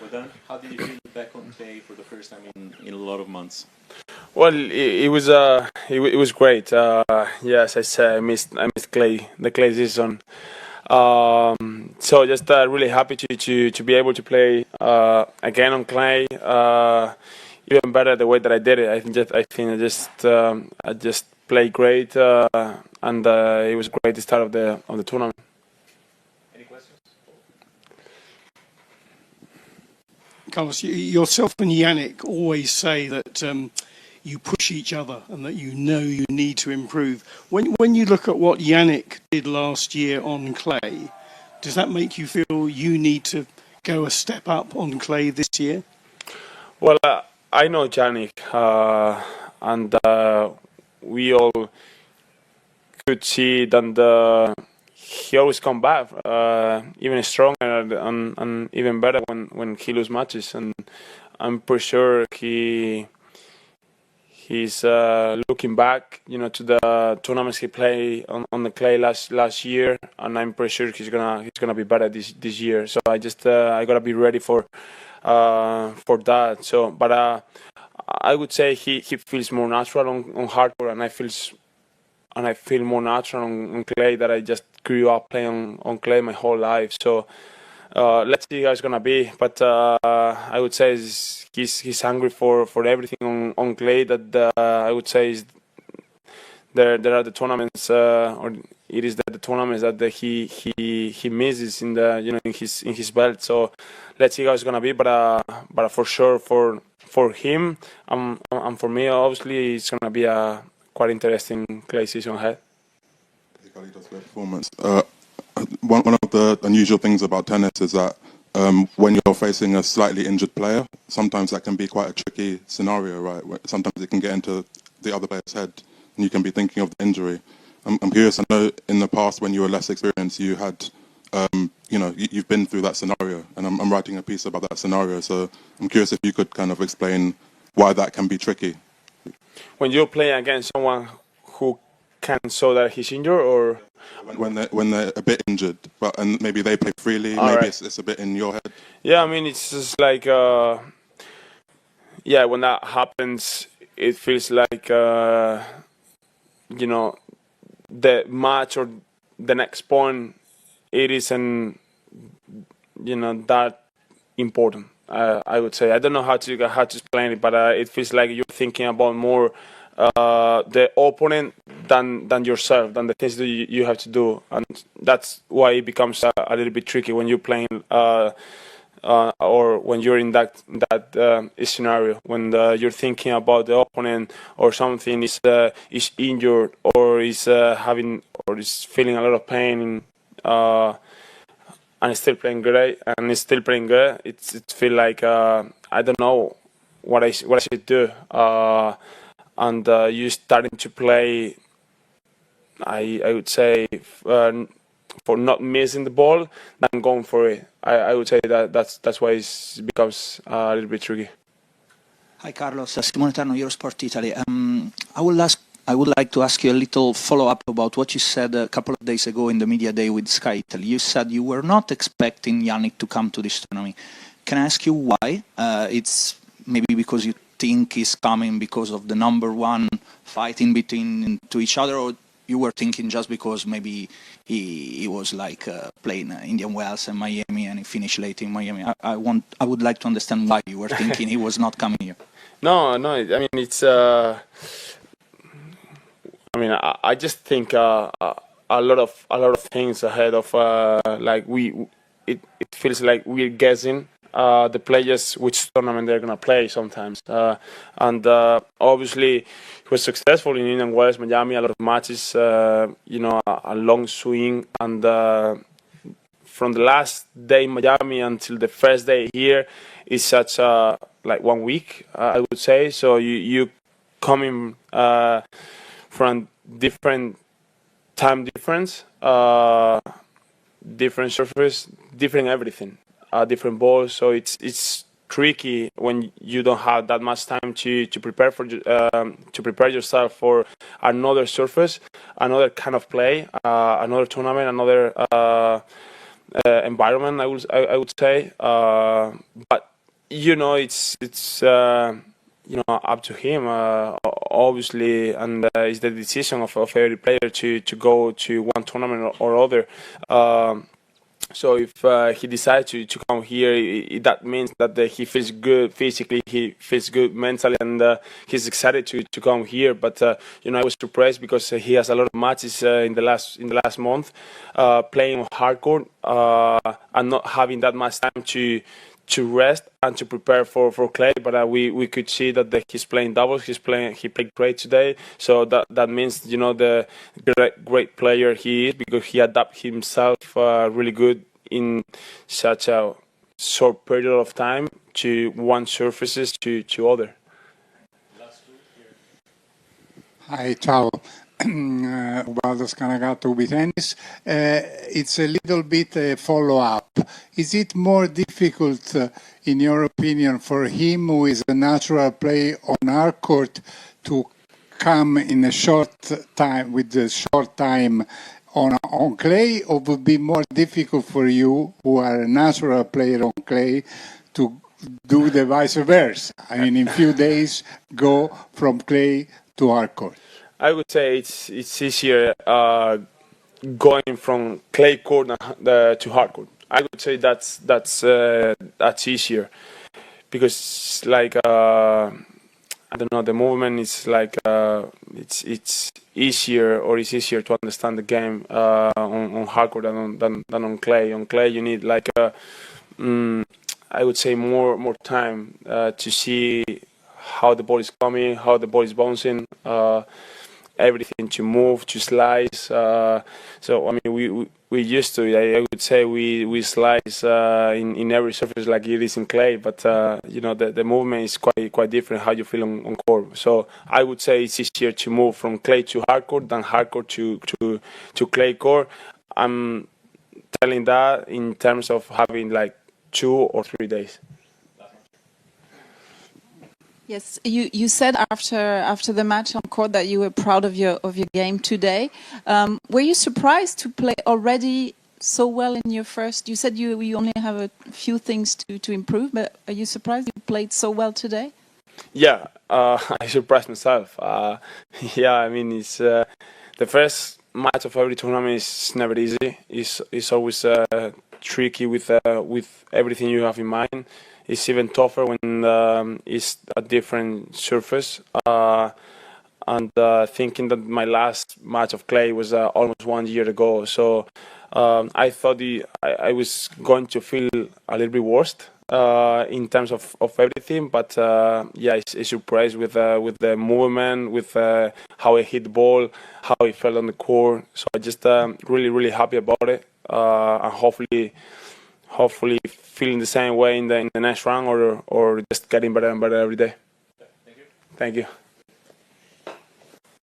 Well done. How did you feel back on clay for the first time in a lot of months? Well, it was great. Yes, I said I missed the clay season. So just really happy to be able to play again on clay. Even better the way that I did it. I just played great, and it was great the start of the tournament. Any questions? Carlos, yourself and Jannik always say that you push each other and that you know you need to improve. When you look at what Jannik did last year on clay, does that make you feel you need to go a step up on clay this year? Well, I know Jannik, and we all could see that he always come back even stronger and even better when he lose matches, and I'm pretty sure he's looking back, to the tournaments he played on the clay last year, and I'm pretty sure he's gonna be better this year. So I gotta be ready for that. So, but I would say he feels more natural on hardcore, and I feel more natural on clay, that I just grew up playing on clay my whole life. So let's see how it's gonna be. But I would say he's hungry for everything on clay. That I would say is there are the tournaments, or it is the tournaments that he misses in the in his belt. So let's see how it's gonna be. But for sure for him and for me, obviously it's gonna be a quite interesting clay season ahead. Great performance. One of the unusual things about tennis is that when you're facing a slightly injured player, sometimes that can be quite a tricky scenario, right? Sometimes it can get into the other player's head, and you can be thinking of the injury. I'm curious. I know in the past when you were less experienced, you had, you've been through that scenario, and I'm writing a piece about that scenario. So I'm curious if you could kind of explain why that can be tricky. When you're playing against someone who can show that he's injured, or when they're a bit injured, and maybe they play freely, all maybe right. it's a bit in your head. Yeah, I mean, it's just like when that happens, it feels like the match or the next point, it isn't that important. I would say, I don't know how to explain it, but it feels like you're thinking about more the opponent than yourself, than the things that you have to do, and that's why it becomes a little bit tricky when you're playing or when you're in that scenario, when you're thinking about the opponent, or something is injured, or is feeling a lot of pain, and it's still playing great, and it's still playing good. It feel like I don't know what I should do, and you starting to play. I would say for not missing the ball than going for it. I would say that's why it becomes a little bit tricky. Hi Carlos, Simone Terno, Eurosport Italy. I would like to ask you a little follow-up about what you said a couple of days ago in the media day with Sky Italy. You said you were not expecting Jannik to come to this tournament. Can I ask you why? It's maybe because you think he's coming because of the number one fighting between to each other, or you were thinking just because maybe he was like playing Indian Wells and Miami, and he finished late in Miami. I would like to understand why you were thinking he was not coming here. No. I mean, it's. I just think a lot of things ahead of it feels like we're guessing the players which tournament they're gonna play sometimes, and obviously he was successful in Indian Wells, Miami, a lot of matches, a long swing, and from the last day in Miami until the first day here is such like 1 week, I would say. So you coming from different time difference, different surface, different everything, different balls. So it's tricky when you don't have that much time to prepare to prepare yourself for another surface, another kind of play, another tournament, another environment. I would say, but it's up to him, obviously, and it's the decision of every player to go to one tournament or other. So if he decides to come here, that means that he feels good physically, he feels good mentally, and he's excited to come here. But I was surprised because he has a lot of matches in the last month, playing hardcore and not having that much time to rest and to prepare for clay. But we could see that he's playing doubles. He played great today. So that means the great player he is, because he adapted himself really good in such a short period of time to one surfaces to other. Hi, ciao. Ubaldo Scanagato with tennis. It's a little bit a follow-up. Is it more difficult, in your opinion, for him, who is a natural player on our court, to come in a short time, with a short time on clay, or would be more difficult for you, who are a natural player on clay, to do the vice versa? I mean, in few days, go from clay to hard court. I would say it's easier going from clay court to hard court. I would say that's easier, because I don't know, the movement is it's easier to understand the game on hard court than on clay. On clay you need I would say more time to see how the ball is coming, how the ball is bouncing. Everything to move, to slice. So I mean, we used to. I would say we slice in every surface like it is in clay. But the movement is quite different. How you feel on court. So I would say it's easier to move from clay to hard court than hard court to clay court. I'm telling that in terms of having 2 or 3 days. Yes, you said after the match on court that you were proud of your game today. Were you surprised to play already so well in your first? You said you only have a few things to improve, but are you surprised you played so well today? Yeah, I surprised myself. I mean, it's the first match of every tournament is never easy. It's always tricky with everything you have in mind. It's even tougher when it's a different surface. And thinking that my last match of clay was almost 1 year ago, so I thought I was going to feel a little bit worse in terms of everything. But it's a surprise with the movement, with how I hit the ball, how I felt on the court. So I just really happy about it, and hopefully feeling the same way in the next round, or just getting better and better every day. Thank you. Thank you.